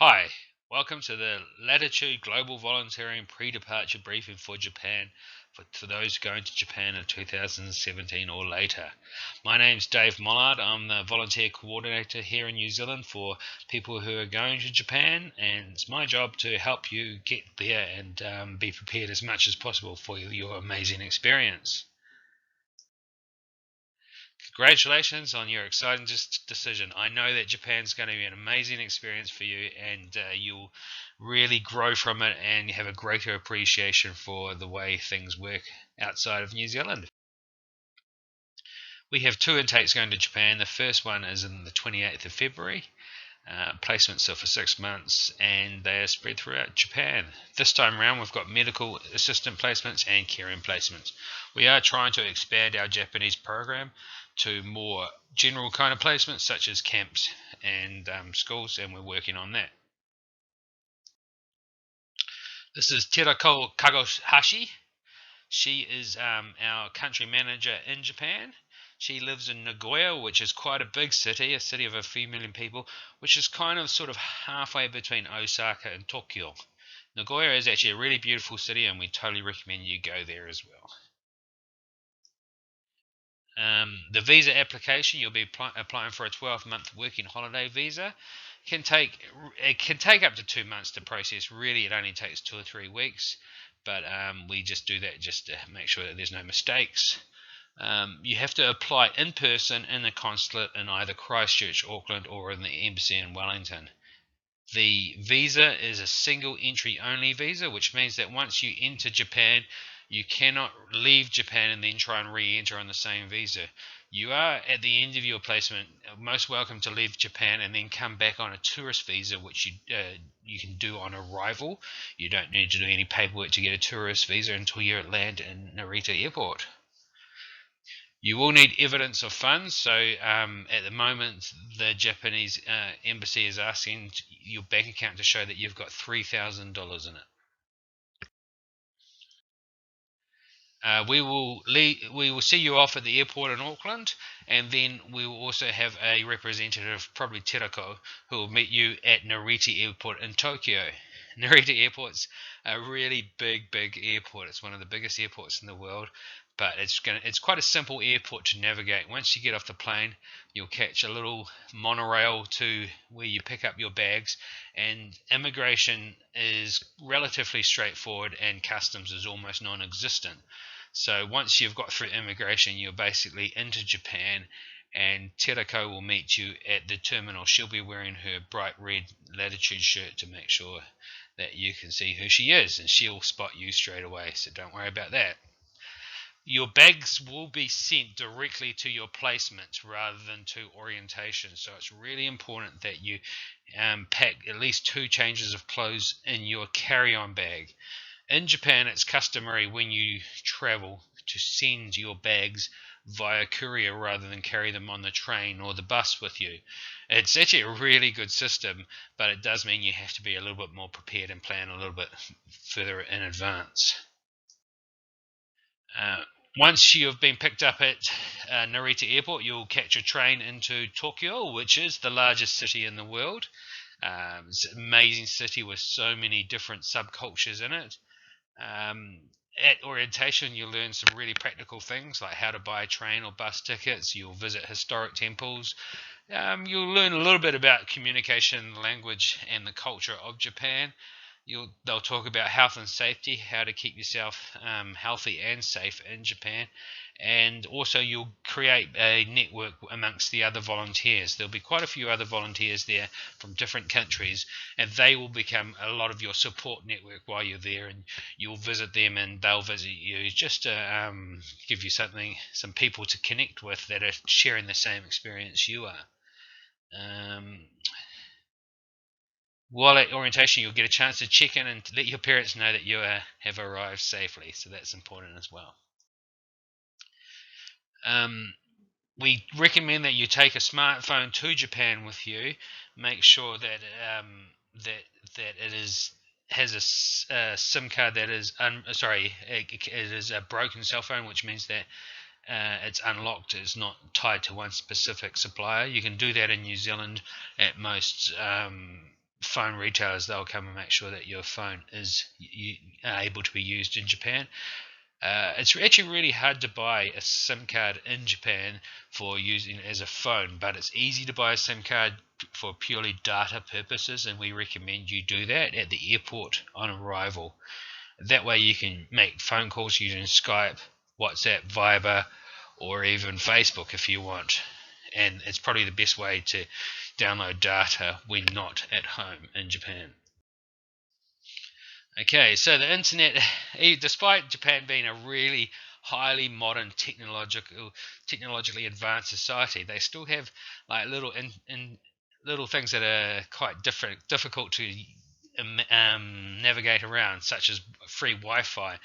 Hi, welcome to the Latitude Global Volunteering Pre-Departure Briefing for Japan for those going to Japan in 2017 or later. My name's Dave Mollard. I'm the volunteer coordinator here in New Zealand for people who are going to Japan, and it's my job to help you get there and be prepared as much as possible for your amazing experience. Congratulations on your exciting decision. I know that Japan's going to be an amazing experience for you, and you'll really grow from it and have a greater appreciation for the way things work outside of New Zealand. We have two intakes going to Japan. The first one is in the 28th of February. Placements are for 6 months and they are spread throughout Japan. This time around we've got medical assistant placements and caring placements. We are trying to expand our Japanese program to more general kind of placements such as camps and schools, and we're working on that. This is Terako Kagohashi. She is our country manager in Japan. She lives in Nagoya, which is quite a big city, a city of a few million people, which is kind of sort of halfway between Osaka and Tokyo. Nagoya is actually a really beautiful city, and we totally recommend you go there as well. The visa application, you'll be applying for a 12-month working holiday visa. It can take up to 2 months to process. Really, it only takes 2 or 3 weeks, but we just do that just to make sure that there's no mistakes. You have to apply in person in the consulate in either Christchurch, Auckland, or in the embassy in Wellington. The visa is a single entry only visa, which means that once you enter Japan, you cannot leave Japan and then try and re-enter on the same visa. You are, at the end of your placement, most welcome to leave Japan and then come back on a tourist visa, which you can do on arrival. You don't need to do any paperwork to get a tourist visa until you land in Narita Airport. You will need evidence of funds. So at the moment, the Japanese embassy is asking your bank account to show that you've got $3,000 in it. We will see you off at the airport in Auckland, and then we will also have a representative, probably Terako, who will meet you at Narita Airport in Tokyo. Narita Airport's a really big airport. It's one of the biggest airports in the world, but it's quite a simple airport to navigate. Once you get off the plane, you'll catch a little monorail to where you pick up your bags, and immigration is relatively straightforward and customs is almost non-existent. So once you've got through immigration, you're basically into Japan, and Terako will meet you at the terminal. She'll be wearing her bright red Latitude shirt to make sure that you can see who she is, and she'll spot you straight away, so don't worry about that. Your bags will be sent directly to your placement rather than to orientation, so it's really important that you pack at least 2 changes of clothes in your carry-on bag. In Japan, it's customary when you travel to send your bags via courier rather than carry them on the train or the bus with you. It's actually a really good system, but it does mean you have to be a little bit more prepared and plan a little bit further in advance. Once you've been picked up at Narita Airport, you'll catch a train into Tokyo, which is the largest city in the world. It's an amazing city with so many different subcultures in it. At orientation, you'll learn some really practical things like how to buy train or bus tickets. You'll visit historic temples. You'll learn a little bit about communication, language, and the culture of Japan. They'll talk about health and safety, how to keep yourself healthy and safe in Japan, and also you'll create a network amongst the other volunteers. There'll be quite a few other volunteers there from different countries, and they will become a lot of your support network while you're there, and you'll visit them and they'll visit you, just to give you some people to connect with that are sharing the same experience you are. While at orientation, you'll get a chance to check in and let your parents know that you have arrived safely, so that's important as well. We recommend that you take a smartphone to Japan with you. Make sure that it has a SIM card that is it is a broken cell phone, which means that it's unlocked. It's not tied to one specific supplier. You can do that in New Zealand at most phone retailers, they'll come and make sure that your phone is able to be used in Japan. It's actually really hard to buy a SIM card in Japan for using as a phone, but it's easy to buy a SIM card for purely data purposes, and we recommend you do that at the airport on arrival. That way you can make phone calls using Skype, WhatsApp, Viber, or even Facebook if you want. And it's probably the best way to download data when not at home in Japan. Okay, so the internet, despite Japan being a really highly modern, technologically advanced society, they still have like little things that are quite difficult to navigate around, such as free Wi-Fi.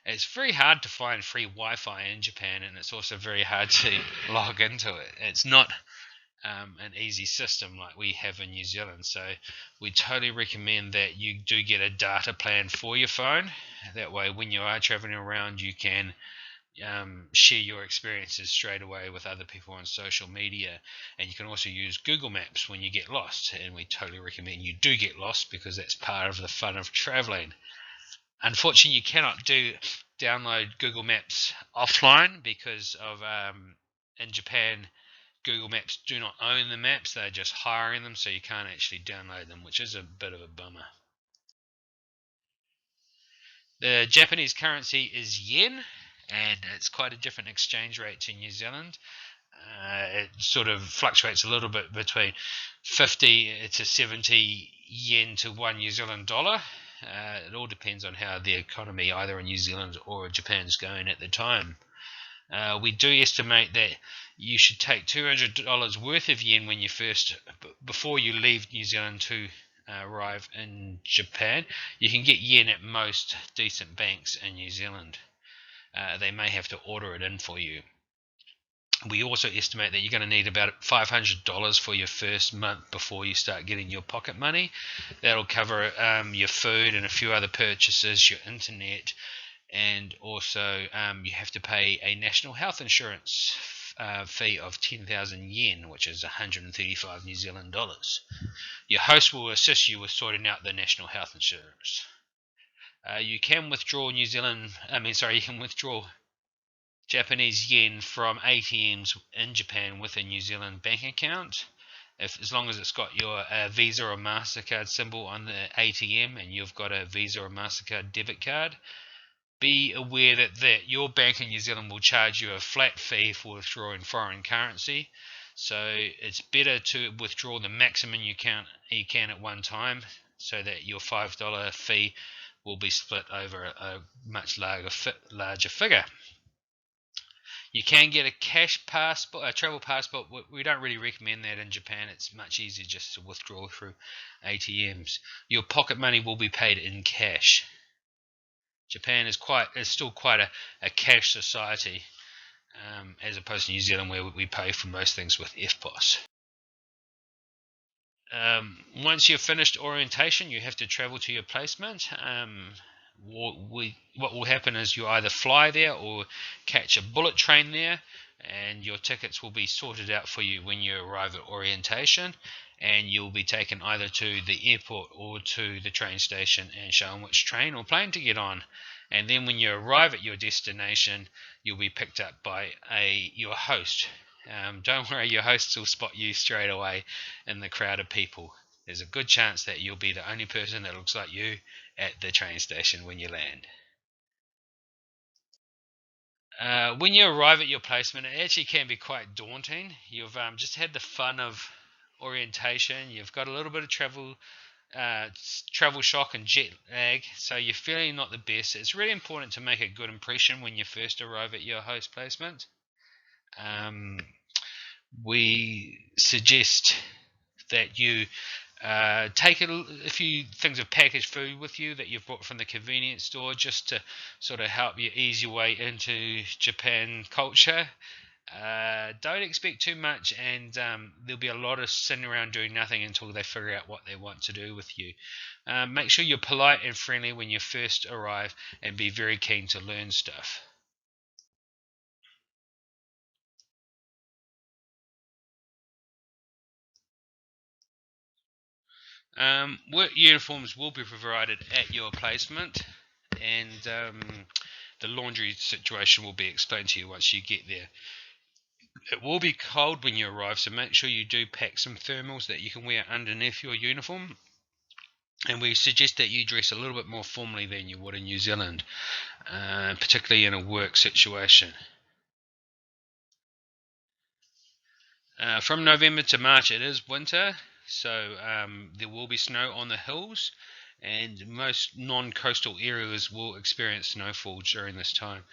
It's very hard to find free Wi-Fi in Japan, and it's also very hard to log into it. It's not an easy system like we have in New Zealand. So we totally recommend that you do get a data plan for your phone. That way, when you are traveling around, you can share your experiences straight away with other people on social media. And you can also use Google Maps when you get lost. And we totally recommend you do get lost, because that's part of the fun of traveling. Unfortunately, you cannot download Google Maps offline because of in Japan, Google Maps do not own the maps, they're just hiring them, so you can't actually download them, which is a bit of a bummer. The Japanese currency is yen, and it's quite a different exchange rate to New Zealand. It sort of fluctuates a little bit between 50 to 70 yen to 1 New Zealand dollar. It all depends on how the economy, either in New Zealand or Japan, is going at the time. We do estimate that you should take $200 worth of yen when you before you leave New Zealand to arrive in Japan. You can get yen at most decent banks in New Zealand. They may have to order it in for you. We also estimate that you're going to need about $500 for your first month before you start getting your pocket money. That'll cover your food and a few other purchases, your internet, and also you have to pay a national health insurance fee of 10,000 yen, which is 135 New Zealand dollars. Your host will assist you with sorting out the national health insurance. You can withdraw you can withdraw Japanese yen from ATMs in Japan with a New Zealand bank account, as long as it's got your Visa or MasterCard symbol on the ATM and you've got a Visa or MasterCard debit card. Be aware that your bank in New Zealand will charge you a flat fee for withdrawing foreign currency, so it's better to withdraw the maximum you can at one time, so that your $5 fee will be split over a much larger figure. You can get a cash passport, a travel passport. We don't really recommend that in Japan. It's much easier just to withdraw through ATMs. Your pocket money will be paid in cash. Japan is still quite a cash society, as opposed to New Zealand, where we pay for most things with EFTPOS. Once you've finished orientation, you have to travel to your placement. What will happen is you either fly there or catch a bullet train there, and your tickets will be sorted out for you when you arrive at orientation, and you'll be taken either to the airport or to the train station and shown which train or plane to get on. And then when you arrive at your destination, you'll be picked up by your host. Don't worry, your hosts will spot you straight away in the crowd of people. There's a good chance that you'll be the only person that looks like you at the train station when you land. When you arrive at your placement, it actually can be quite daunting. You've just had the fun of orientation. You've got a little bit of travel shock and jet lag, so you're feeling not the best. It's really important to make a good impression when you first arrive at your host placement. We suggest that you take a few things of packaged food with you that you've bought from the convenience store, just to sort of help you ease your way into Japan culture. Don't expect too much, and there'll be a lot of sitting around doing nothing until they figure out what they want to do with you. Make sure you're polite and friendly when you first arrive, and be very keen to learn stuff. Work uniforms will be provided at your placement, and the laundry situation will be explained to you once you get there. It will be cold when you arrive, so make sure you do pack some thermals that you can wear underneath your uniform. And we suggest that you dress a little bit more formally than you would in New Zealand, particularly in a work situation. From November to March, it is winter, so there will be snow on the hills, and most non-coastal areas will experience snowfall during this time.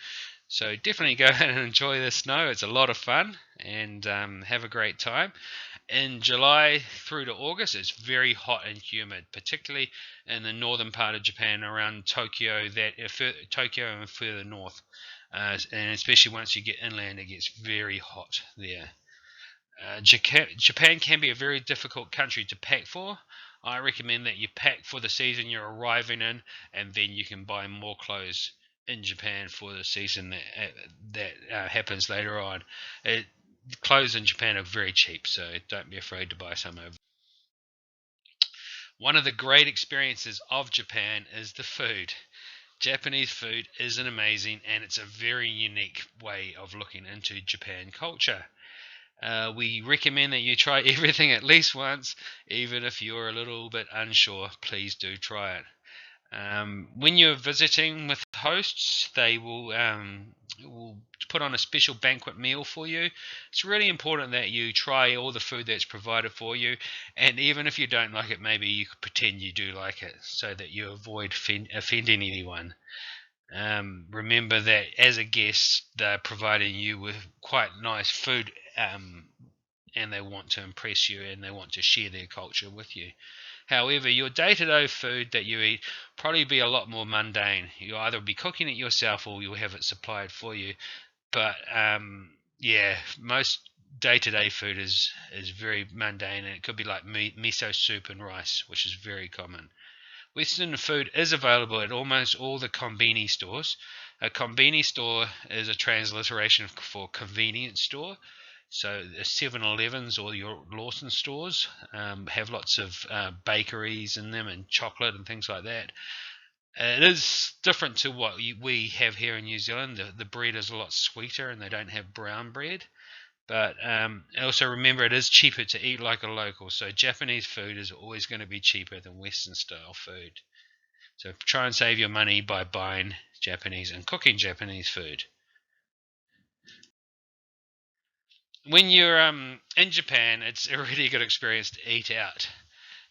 So definitely go ahead and enjoy the snow. It's a lot of fun, and have a great time. In July through to August, it's very hot and humid, particularly in the northern part of Japan, around Tokyo, Tokyo and further north, and especially once you get inland, it gets very hot there. Japan can be a very difficult country to pack for. I recommend that you pack for the season you're arriving in, and then you can buy more clothes in Japan for the season that happens later on. Clothes in Japan are very cheap, so don't be afraid to buy some over. One of the great experiences of Japan is the food. Japanese food is an amazing, and it's a very unique way of looking into Japan culture. We recommend that you try everything at least once, even if you're a little bit unsure. Please do try it. When you're visiting with hosts, they will put on a special banquet meal for you. It's really important that you try all the food that's provided for you, and even if you don't like it, maybe you could pretend you do like it so that you avoid offending anyone. Remember that as a guest, they're providing you with quite nice food, and they want to impress you and they want to share their culture with you. However, your day-to-day food that you eat probably be a lot more mundane. You'll either be cooking it yourself or you'll have it supplied for you. But yeah, most day-to-day food is very mundane, and it could be like miso soup and rice, which is very common. Western food is available at almost all the konbini stores. A konbini store is a transliteration for convenience store. So the 7-Elevens or your Lawson stores have lots of bakeries in them and chocolate and things like that. It is different to what we have here in New Zealand. The bread is a lot sweeter and they don't have brown bread. But also remember, it is cheaper to eat like a local. So Japanese food is always going to be cheaper than Western style food. So try and save your money by buying Japanese and cooking Japanese food. When you're in Japan, it's a really good experience to eat out.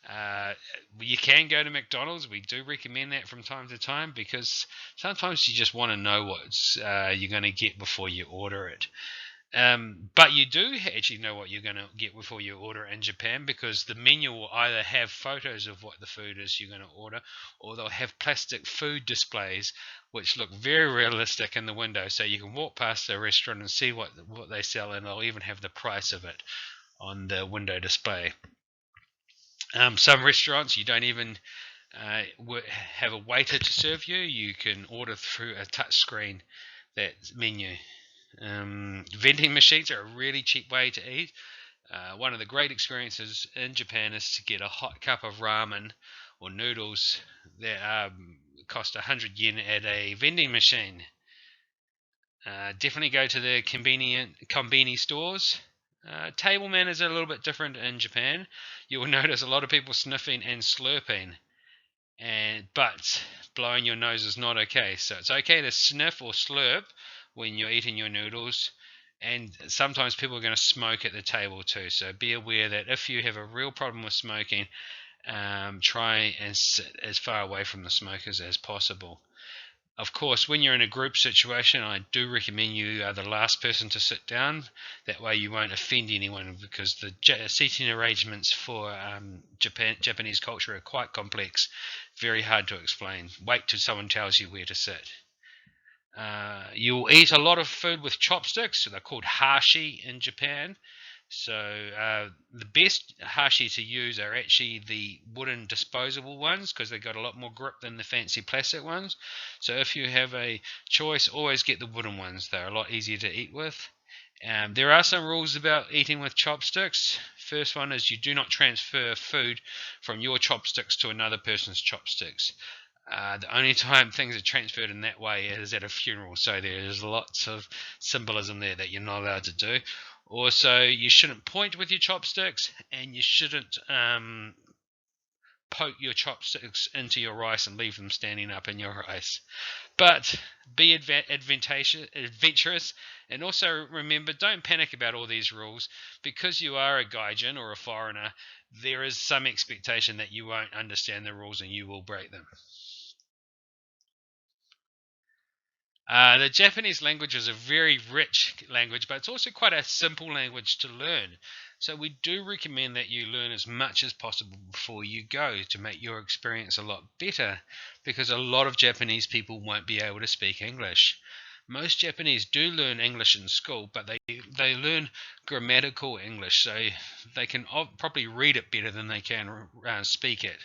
Uh, you can go to McDonald's. We do recommend that from time to time because sometimes you just want to know what you're going to get before you order it. But you do actually know what you're going to get before you order in Japan, because the menu will either have photos of what the food is you're going to order, or they'll have plastic food displays which look very realistic in the window, so you can walk past the restaurant and see what they sell, and they'll even have the price of it on the window display. Some restaurants you don't even have a waiter to serve you. You can order through a touch screen that menu. Vending machines are a really cheap way to eat. One of the great experiences in Japan is to get a hot cup of ramen or noodles that cost 100 yen at a vending machine. Definitely go to the konbini stores. Table manners are a little bit different in Japan. You will notice a lot of people sniffing and slurping, but blowing your nose is not okay. So it's okay to sniff or slurp when you're eating your noodles, and sometimes people are going to smoke at the table too. So be aware that if you have a real problem with smoking, try and sit as far away from the smokers as possible. Of course, when you're in a group situation, I do recommend you are the last person to sit down. That way you won't offend anyone, because the seating arrangements for Japanese culture are quite complex, very hard to explain. Wait till someone tells you where to sit. You'll eat a lot of food with chopsticks. So they're called hashi in Japan. So the best hashi to use are actually the wooden disposable ones, because they've got a lot more grip than the fancy plastic ones. So if you have a choice, always get the wooden ones. They're a lot easier to eat with. There are some rules about eating with chopsticks. First one is you do not transfer food from your chopsticks to another person's chopsticks. The only time things are transferred in that way is at a funeral, so there's lots of symbolism there that you're not allowed to do. Also, you shouldn't point with your chopsticks, and you shouldn't poke your chopsticks into your rice and leave them standing up in your rice. But be adventurous, and also remember, don't panic about all these rules. Because you are a gaijin or a foreigner, there is some expectation that you won't understand the rules and you will break them. The Japanese language is a very rich language, but it's also quite a simple language to learn. So we do recommend that you learn as much as possible before you go to make your experience a lot better, because a lot of Japanese people won't be able to speak English. Most Japanese do learn English in school, but they learn grammatical English, so they can probably read it better than they can speak it.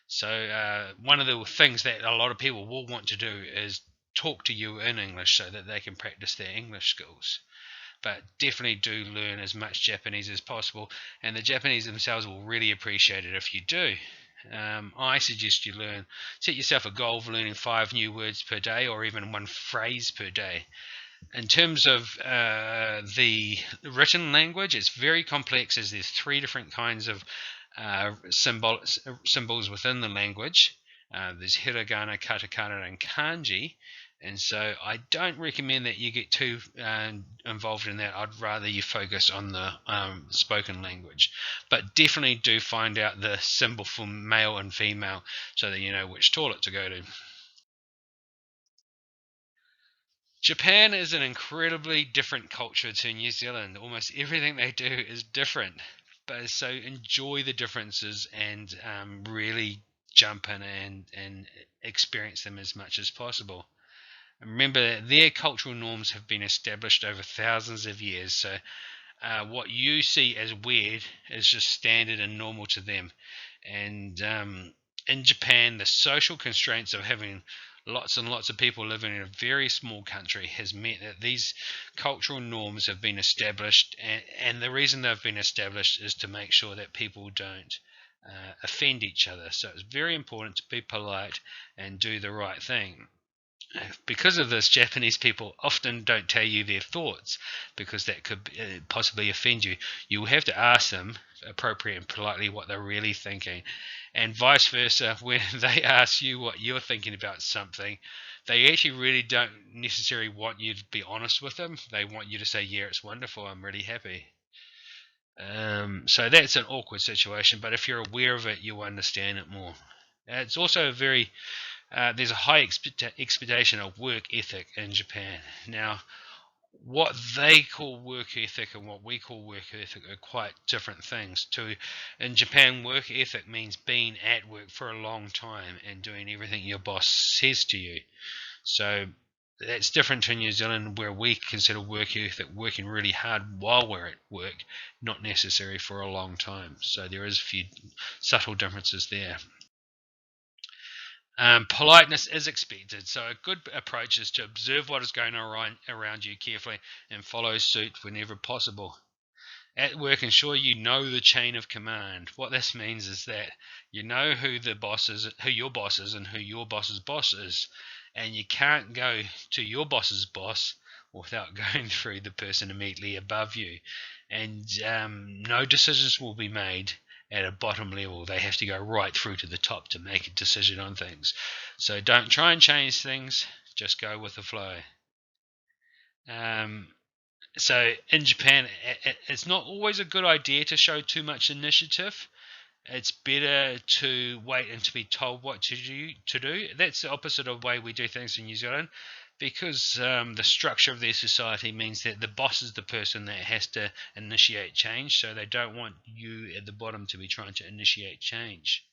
So one of the things that a lot of people will want to do is talk to you in English so that they can practice their English skills. But definitely do learn as much Japanese as possible, and the Japanese themselves will really appreciate it if you do. I suggest you set yourself a goal of learning 5 new words per day, or even 1 phrase per day. In terms of the written language, it's very complex, as there's 3 different kinds of symbols within the language. There's hiragana, katakana, and kanji. And so I don't recommend that you get too involved in that. I'd rather you focus on the spoken language. But definitely do find out the symbol for male and female so that you know which toilet to go to. Japan is an incredibly different culture to New Zealand. Almost everything they do is different. But so enjoy the differences and really jump in and experience them as much as possible. Remember that their cultural norms have been established over thousands of years, so what you see as weird is just standard and normal to them. And in Japan, the social constraints of having lots and lots of people living in a very small country has meant that these cultural norms have been established, and the reason they've been established is to make sure that people don't offend each other. So it's very important to be polite and do the right thing. Because of this, Japanese people often don't tell you their thoughts because that could possibly offend you. You will have to ask them appropriately and politely what they're really thinking, and vice versa. When they ask you what you're thinking about something, they actually really don't necessarily want you to be honest with them. They want you to say, yeah, it's wonderful, I'm really happy. So that's an awkward situation, but if you're aware of it, you'll understand it more. It's also there's a high expectation of work ethic in Japan. Now, what they call work ethic and what we call work ethic are quite different things. In Japan, work ethic means being at work for a long time and doing everything your boss says to you. So that's different to New Zealand, where we consider work ethic working really hard while we're at work, not necessary for a long time. So there is a few subtle differences there. Politeness is expected, so a good approach is to observe what is going on around you carefully and follow suit whenever possible. At work, ensure you know the chain of command. What this means is that you know who your boss is, and who your boss's boss is, and you can't go to your boss's boss without going through the person immediately above you. And no decisions will be made at a bottom level. They have to go right through to the top to make a decision on things. So don't try and change things, just go with the flow. So in Japan, it's not always a good idea to show too much initiative. It's better to wait and to be told what to do. That's the opposite of the way we do things in New Zealand, because the structure of their society means that the boss is the person that has to initiate change, so they don't want you at the bottom to be trying to initiate change.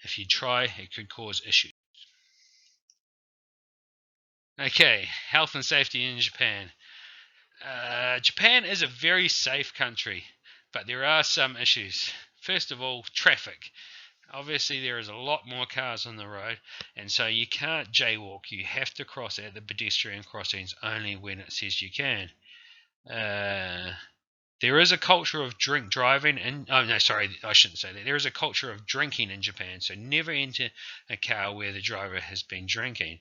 If you try, it could cause issues. Okay, health and safety in Japan. Japan is a very safe country, but there are some issues. First of all, traffic. Obviously, there is a lot more cars on the road, and so you can't jaywalk. You have to cross at the pedestrian crossings only when it says you can. There is a culture of drink driving, and oh no, sorry, I shouldn't say that. There is a culture of drinking in Japan, so never enter a car where the driver has been drinking.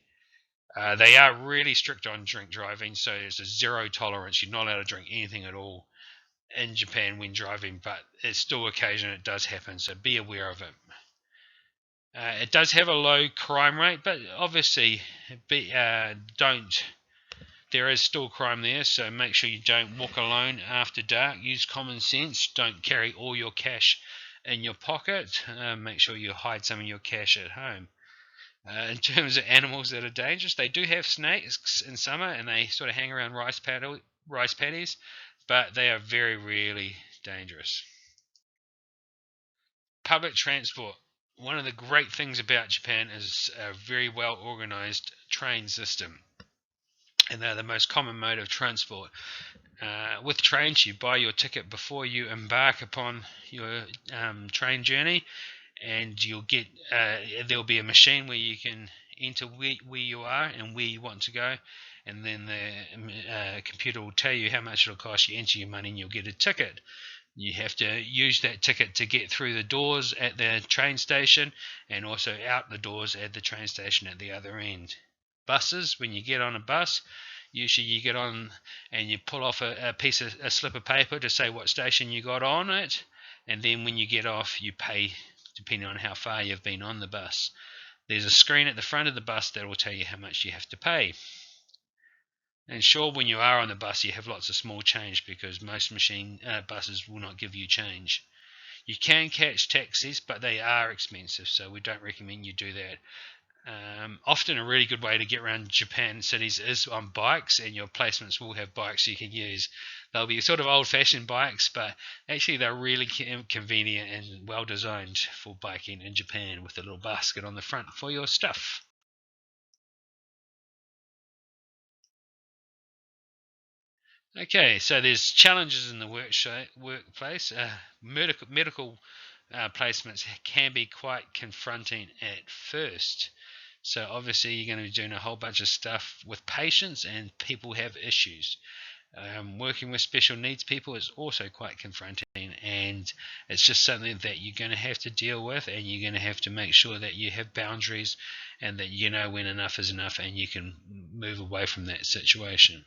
They are really strict on drink driving, so there's a zero tolerance. You're not allowed to drink anything at all in Japan when driving, but it's still occasion it does happen, so be aware of it. It does have a low crime rate, but obviously, don't. There is still crime there, so make sure you don't walk alone after dark. Use common sense. Don't carry all your cash in your pocket. Make sure you hide some of your cash at home. In terms of animals that are dangerous, they do have snakes in summer, and they sort of hang around rice paddies, but they are very rarely dangerous. Public transport. One of the great things about Japan is a very well organized train system, and they're the most common mode of transport. With trains, you buy your ticket before you embark upon your train journey, and you'll get there'll be a machine where you can enter where you are and where you want to go, and then the computer will tell you how much it'll cost. You enter your money, and you'll get a ticket. You have to use that ticket to get through the doors at the train station and also out the doors at the train station at the other end. Buses, when you get on a bus, usually you get on and you pull off a slip of paper to say what station you got on it, and then when you get off, you pay depending on how far you've been on the bus. There's a screen at the front of the bus that will tell you how much you have to pay. And sure, when you are on the bus, you have lots of small change because most buses will not give you change. You can catch taxis, but they are expensive, so we don't recommend you do that. Often a really good way to get around Japan cities is on bikes, and your placements will have bikes you can use. They'll be sort of old-fashioned bikes, but actually they're really convenient and well designed for biking in Japan with a little basket on the front for your stuff. Okay, so there's challenges in the workplace. Medical placements can be quite confronting at first. So obviously you're going to be doing a whole bunch of stuff with patients, and people have issues. Working with special needs people is also quite confronting, and it's just something that you're going to have to deal with, and you're going to have to make sure that you have boundaries and that you know when enough is enough and you can move away from that situation.